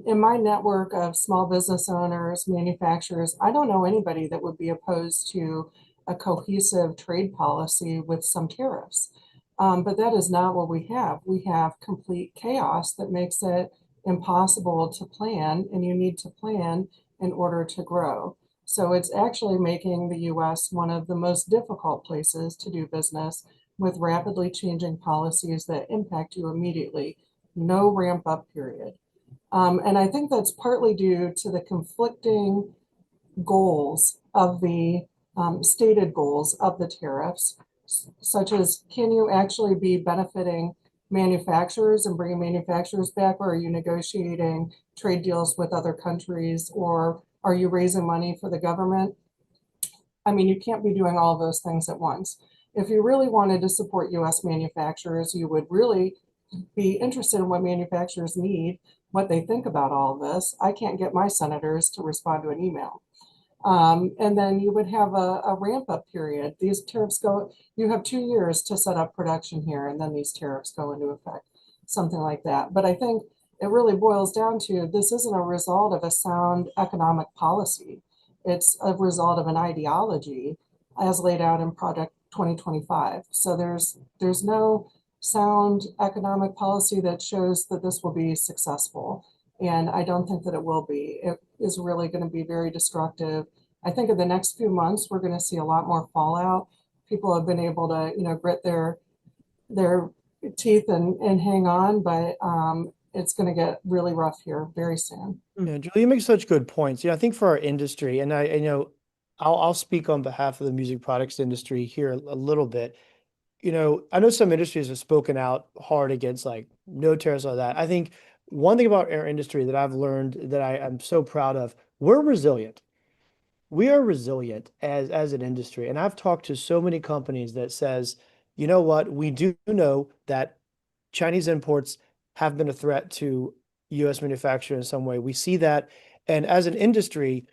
In my network of small business owners, manufacturers, I don't know anybody that would be opposed to a cohesive trade policy with some tariffs. But that is not what we have. We have complete chaos that makes it impossible to plan, and you need to plan in order to grow. So it's actually making the US one of the most difficult places to do business with rapidly changing policies that impact you immediately. No ramp up period. And I think that's partly due to the conflicting goals of the stated goals of the tariffs, such as, can you actually be benefiting manufacturers and bringing manufacturers back, or are you negotiating trade deals with other countries, or are you raising money for the government? I mean, you can't be doing all those things at once. If you really wanted to support US manufacturers, you would really be interested in what manufacturers need, what they think about all of this. I can't get my senators to respond to an email. And then you would have a ramp up period. These tariffs you have 2 years to set up production here, and then these tariffs go into effect, something like that. But I think it really boils down to, this isn't a result of a sound economic policy. It's a result of an ideology as laid out in Project 2025. So there's no sound economic policy that shows that this will be successful. And I don't think that it will be. It is really going to be very destructive. I think in the next few months, we're going to see a lot more fallout. People have been able to, grit their teeth and hang on, but it's going to get really rough here very soon. Yeah, Julie, you make such good points. I think for our industry, and I'll speak on behalf of the music products industry here a little bit. I know some industries have spoken out hard against like no tariffs like that. I think one thing about our industry that I've learned that I'm so proud of, we're resilient. We are resilient as an industry. And I've talked to so many companies that says, you know what, we do know that Chinese imports have been a threat to US manufacturing in some way. We see that. And as an industry,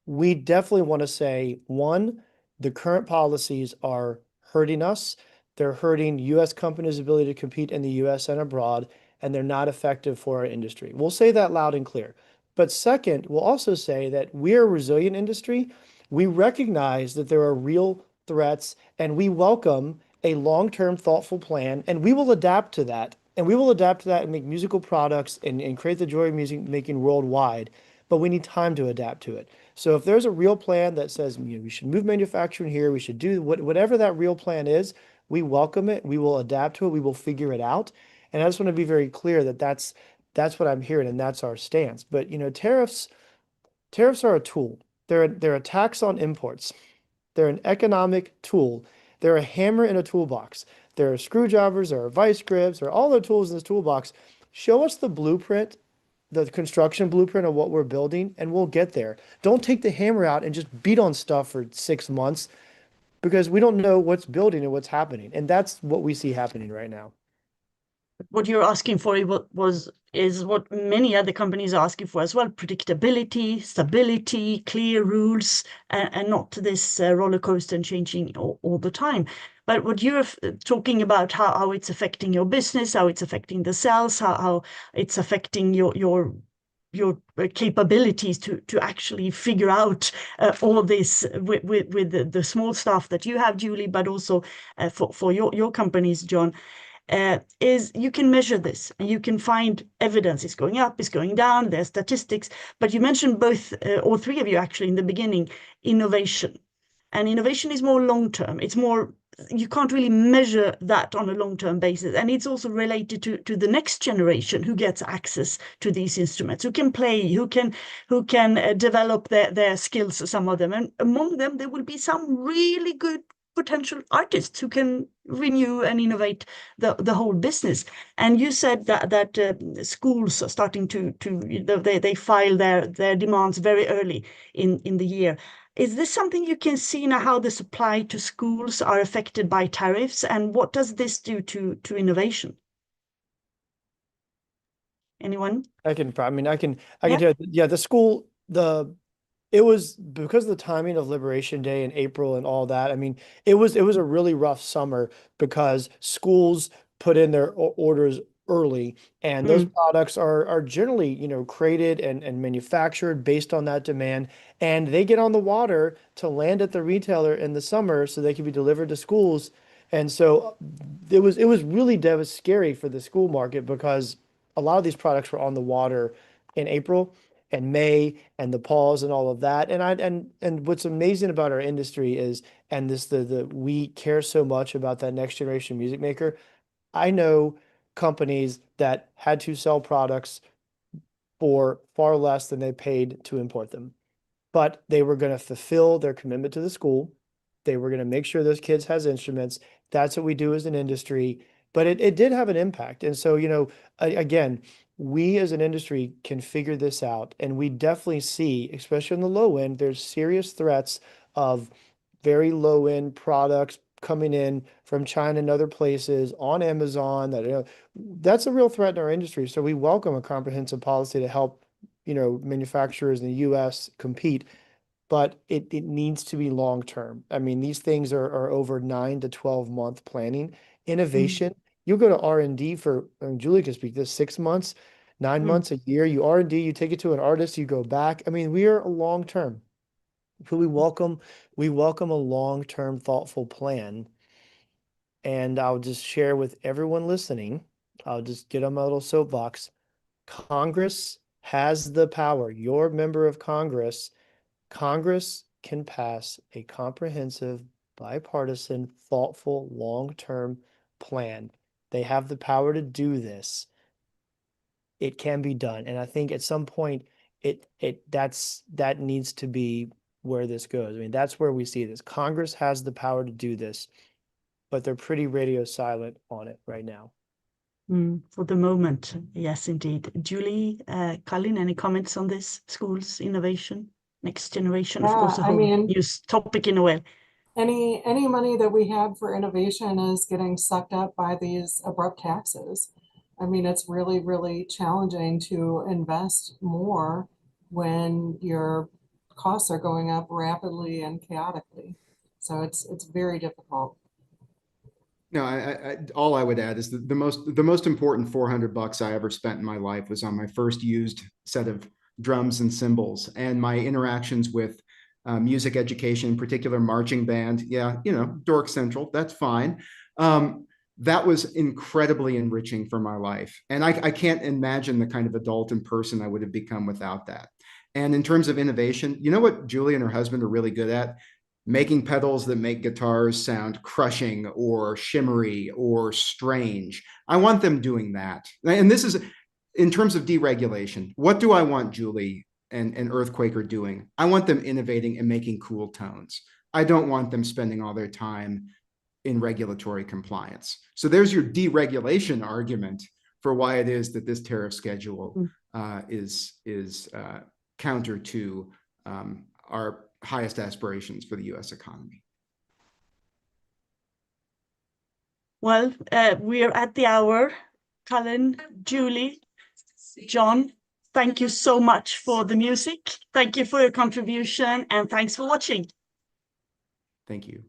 we definitely want to say, one, the current policies are hurting us. They're hurting US companies' ability to compete in the US and abroad, and they're not effective for our industry. We'll say that loud and clear. But second, we'll also say that we're a resilient industry. We recognize that there are real threats, and we welcome a long-term thoughtful plan, and we will adapt to that. And we will adapt to that and make musical products and create the joy of music making worldwide. But we need time to adapt to it. So if there's a real plan that says we should move manufacturing here, we should do whatever that real plan is, we welcome it. We will adapt to it. We will figure it out. And I just want to be very clear that that's what I'm hearing, and that's our stance. But tariffs are a tool. They're a tax on imports. They're an economic tool. They're a hammer in a toolbox. There are screwdrivers, there are vice grips, there are all the tools in this toolbox. Show us the blueprint, the construction blueprint of what we're building, and we'll get there. Don't take the hammer out and just beat on stuff for 6 months because we don't know what's building and what's happening. And that's what we see happening right now. What you're asking for is what many other companies are asking for as well: predictability, stability, clear rules, and not this roller coaster and changing all the time. But what you're talking about, how it's affecting your business, how it's affecting the cells, how it's affecting your capabilities to actually figure out all this with the small stuff that you have, Julie, but also for your companies, John. Is you can measure this and you can find evidence. It's going up, it's going down, there's statistics. But you mentioned both, all three of you actually in the beginning, innovation. And innovation is more long-term. It's more, you can't really measure that on a long-term basis. And it's also related to the next generation who gets access to these instruments, who can play, who can develop their skills, some of them. And among them, there will be some really good potential artists who can renew and innovate the whole business. And you said that schools are starting to they file their demands very early in the year. Is this something you can see now, how the supply to schools are affected by tariffs, and what does this do to innovation? Anyone? I can tell Yeah. you, yeah, it was because of the timing of Liberation Day in April and all that. I mean, it was a really rough summer because schools put in their orders early, and those products are generally, created and manufactured based on that demand, and they get on the water to land at the retailer in the summer so they can be delivered to schools. And so it was really scary for the school market because a lot of these products were on the water in April and May and the pause and all of that. And what's amazing about our industry is, and this we care so much about that next generation music maker. I know companies that had to sell products for far less than they paid to import them, but they were going to fulfill their commitment to the school. They were going to make sure those kids has instruments. That's what we do as an industry. But it did have an impact. And so, again, we as an industry can figure this out. And we definitely see, especially on the low end, there's serious threats of very low end products coming in from China and other places on Amazon. That's a real threat in our industry. So we welcome a comprehensive policy to help, manufacturers in the US compete, but it needs to be long term. I mean, these things are over 9 to 12 month planning. Innovation, you go to R&D for, Julie can speak this, 6 months, 9 months, a year, you R&D, you take it to an artist, you go back. I mean, we are a long term. We welcome a long-term thoughtful plan. And I'll just share with everyone listening, I'll just get on my little soapbox. Congress has the power. You're a member of Congress. Congress can pass a comprehensive, bipartisan, thoughtful, long-term plan. They have the power to do this. It can be done. And I think at some point that needs to be where this goes. I mean, that's where we see this. Congress has the power to do this, but they're pretty radio silent on it right now. For the moment, yes, indeed. Julie, Colin, any comments on this? Schools, innovation, next generation, of course, a whole new topic in a way. Any money that we have for innovation is getting sucked up by these abrupt taxes. I mean, it's really, really challenging to invest more when your costs are going up rapidly and chaotically. So it's very difficult. No, all I would add is that the most important $400 I ever spent in my life was on my first used set of drums and cymbals, and my interactions with music education, in particular marching band. Yeah, Dork Central, that's fine. That was incredibly enriching for my life. And I can't imagine the kind of adult and person I would have become without that. And in terms of innovation, you know what Julie and her husband are really good at? Making pedals that make guitars sound crushing or shimmery or strange. I want them doing that. And this is in terms of deregulation. What do I want Julie and Earthquake are doing. I want them innovating and making cool tones. I don't want them spending all their time in regulatory compliance. So there's your deregulation argument for why it is that this tariff schedule is counter to our highest aspirations for the U.S. economy. Well, we are at the hour. Colin, Julie, John, thank you so much for the music. Thank you for your contribution, and thanks for watching. Thank you.